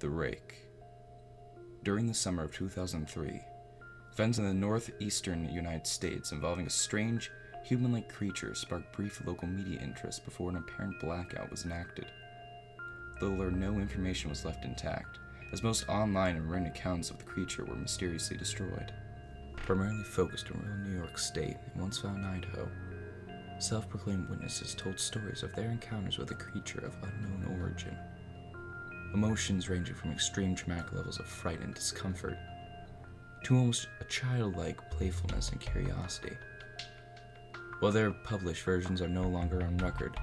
The Rake. During the summer of 2003, events in the northeastern United States involving a strange, human-like creature sparked brief local media interest before an apparent blackout was enacted. Little or no information was left intact, as most online and written accounts of the creature were mysteriously destroyed. Primarily focused in rural New York State and once found Idaho, self-proclaimed witnesses told stories of their encounters with a creature of unknown origin. Emotions ranging from extreme traumatic levels of fright and discomfort to almost a childlike playfulness and curiosity. While their published versions are no longer on record,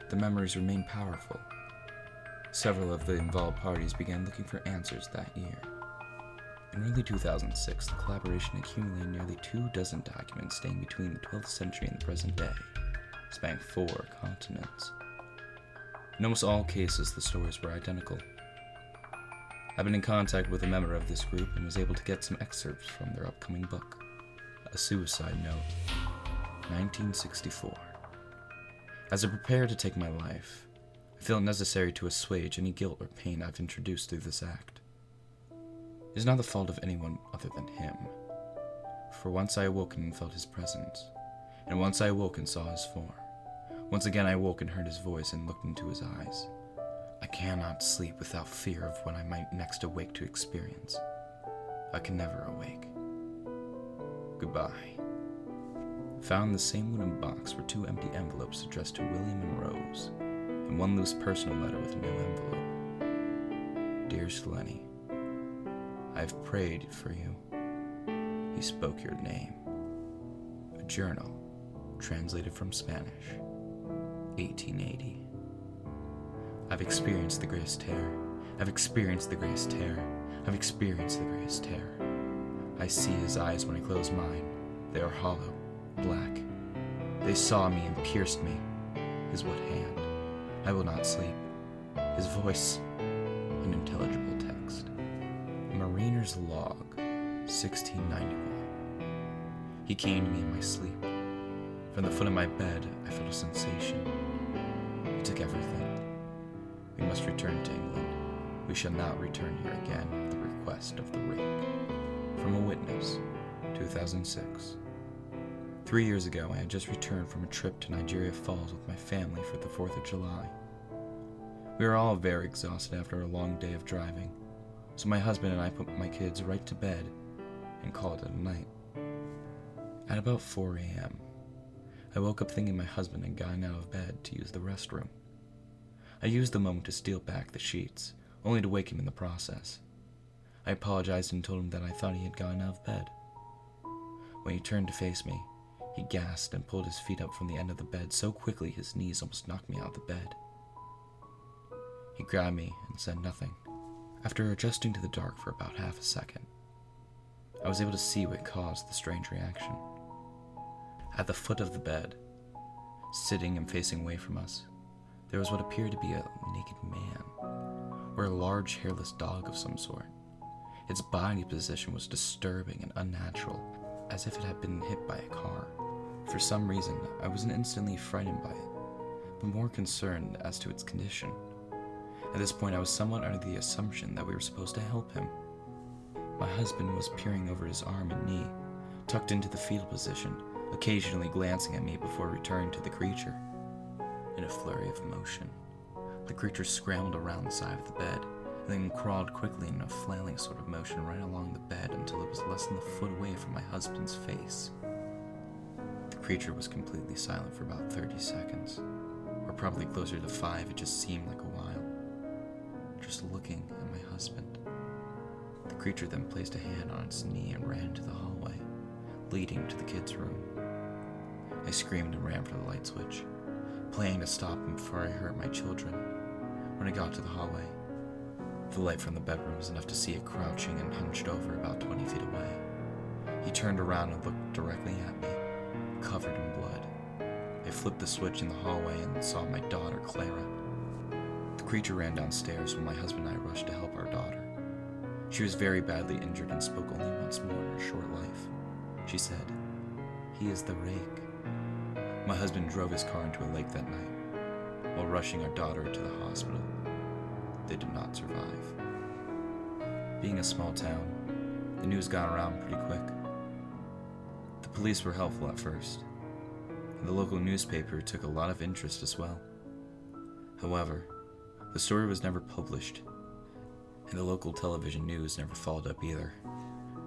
the memories remain powerful. Several of the involved parties began looking for answers that year. In early 2006, the collaboration accumulated nearly 24 documents dating between the 12th century and the present day, spanning 4 continents. In almost all cases, the stories were identical. I've been in contact with a member of this group and was able to get some excerpts from their upcoming book, A Suicide Note, 1964. As I prepare to take my life, I feel it necessary to assuage any guilt or pain I've introduced through this act. It is not the fault of anyone other than him, for once I awoke and felt his presence, and once I awoke and saw his form. Once again I awoke and heard his voice and looked into his eyes. I cannot sleep without fear of what I might next awake to experience. I can never awake. Goodbye. Found in the same wooden box were 2 empty envelopes addressed to William and Rose, and 1 loose personal letter with no envelope. Dear Lenny, I have prayed for you. He spoke your name. A journal, translated from Spanish, 1880. I've experienced the greatest terror. I've experienced the greatest terror. I've experienced the greatest terror. I see his eyes when I close mine. They are hollow, black. They saw me and pierced me. His wet hand. I will not sleep. His voice, unintelligible text. A mariner's log, 1691. He came to me in my sleep. From the foot of my bed, I felt a sensation. He took everything. We must return to England. We shall not return here again at the request of the Rake. From a witness, 2006. 3 years ago, I had just returned from a trip to Niagara Falls with my family for the 4th of July. We were all very exhausted after a long day of driving, so my husband and I put my kids right to bed and called it a night. At about 4 a.m., I woke up thinking my husband had gotten out of bed to use the restroom. I used the moment to steal back the sheets, only to wake him in the process. I apologized and told him that I thought he had gotten out of bed. When he turned to face me, he gasped and pulled his feet up from the end of the bed so quickly his knees almost knocked me out of the bed. He grabbed me and said nothing. After adjusting to the dark for about half a second, I was able to see what caused the strange reaction. At the foot of the bed, sitting and facing away from us, there was what appeared to be a naked man, or a large hairless dog of some sort. Its body position was disturbing and unnatural, as if it had been hit by a car. For some reason, I wasn't instantly frightened by it, but more concerned as to its condition. At this point, I was somewhat under the assumption that we were supposed to help him. My husband was peering over his arm and knee, tucked into the fetal position, occasionally glancing at me before returning to the creature. In a flurry of motion, the creature scrambled around the side of the bed, and then crawled quickly in a flailing sort of motion right along the bed until it was less than a foot away from my husband's face. The creature was completely silent for about 30 seconds, or probably closer to 5, it just seemed like a while, just looking at my husband. The creature then placed a hand on its knee and ran into the hallway, leading to the kids' room. I screamed and ran for the light switch, planning to stop him before I hurt my children. When I got to the hallway, the light from the bedroom was enough to see it crouching and hunched over about 20 feet away. He turned around and looked directly at me, covered in blood. I flipped the switch in the hallway and saw my daughter, Clara. The creature ran downstairs when my husband and I rushed to help our daughter. She was very badly injured and spoke only once more in her short life. She said, "He is the Rake." My husband drove his car into a lake that night, while rushing our daughter to the hospital. They did not survive. Being a small town, the news got around pretty quick. The police were helpful at first, and the local newspaper took a lot of interest as well. However, the story was never published, and the local television news never followed up either.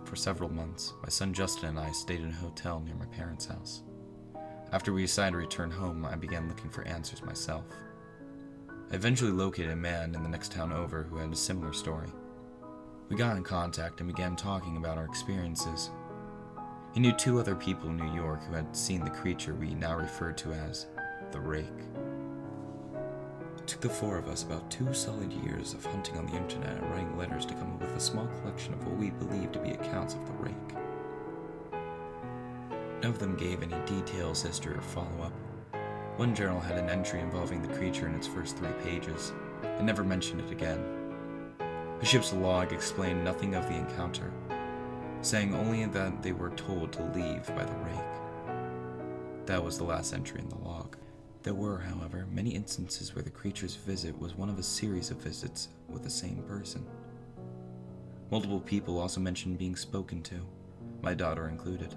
For several months, my son Justin and I stayed in a hotel near my parents' house. After we decided to return home, I began looking for answers myself. I eventually located a man in the next town over who had a similar story. We got in contact and began talking about our experiences. He knew 2 other people in New York who had seen the creature we now refer to as the Rake. It took the 4 of us about 2 solid years of hunting on the internet and writing letters to come up with a small collection of what we believed to be accounts of the Rake. None of them gave any details, history, or follow-up. One journal had an entry involving the creature in its first 3 pages, and never mentioned it again. The ship's log explained nothing of the encounter, saying only that they were told to leave by the Rake. That was the last entry in the log. There were, however, many instances where the creature's visit was one of a series of visits with the same person. Multiple people also mentioned being spoken to, my daughter included.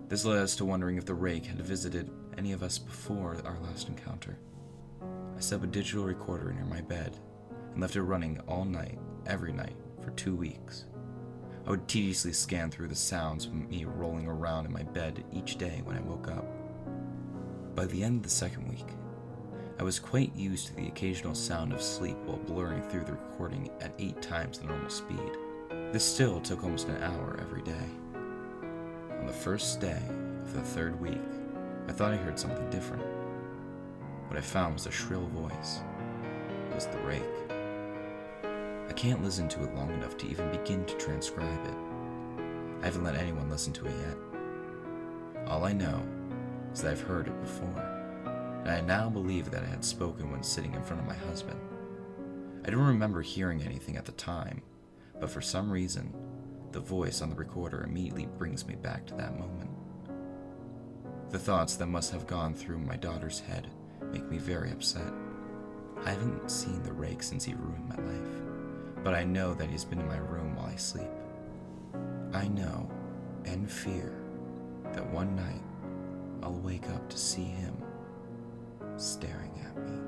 This led us to wondering if the Rake had visited any of us before our last encounter. I set up a digital recorder near my bed and left it running all night, every night, for 2 weeks. I would tediously scan through the sounds of me rolling around in my bed each day when I woke up. By the end of the 2nd week, I was quite used to the occasional sound of sleep while blurring through the recording at 8 times the normal speed. This still took almost an hour every day. On the first day of the 3rd week, I thought I heard something different. What I found was a shrill voice. It was the Rake. I can't listen to it long enough to even begin to transcribe it. I haven't let anyone listen to it yet. All I know is that I've heard it before, and I now believe that I had spoken when sitting in front of my husband. I don't remember hearing anything at the time, but for some reason, the voice on the recorder immediately brings me back to that moment. The thoughts that must have gone through my daughter's head make me very upset. I haven't seen the Rake since he ruined my life, but I know that he's been in my room while I sleep. I know, and fear, that one night I'll wake up to see him staring at me.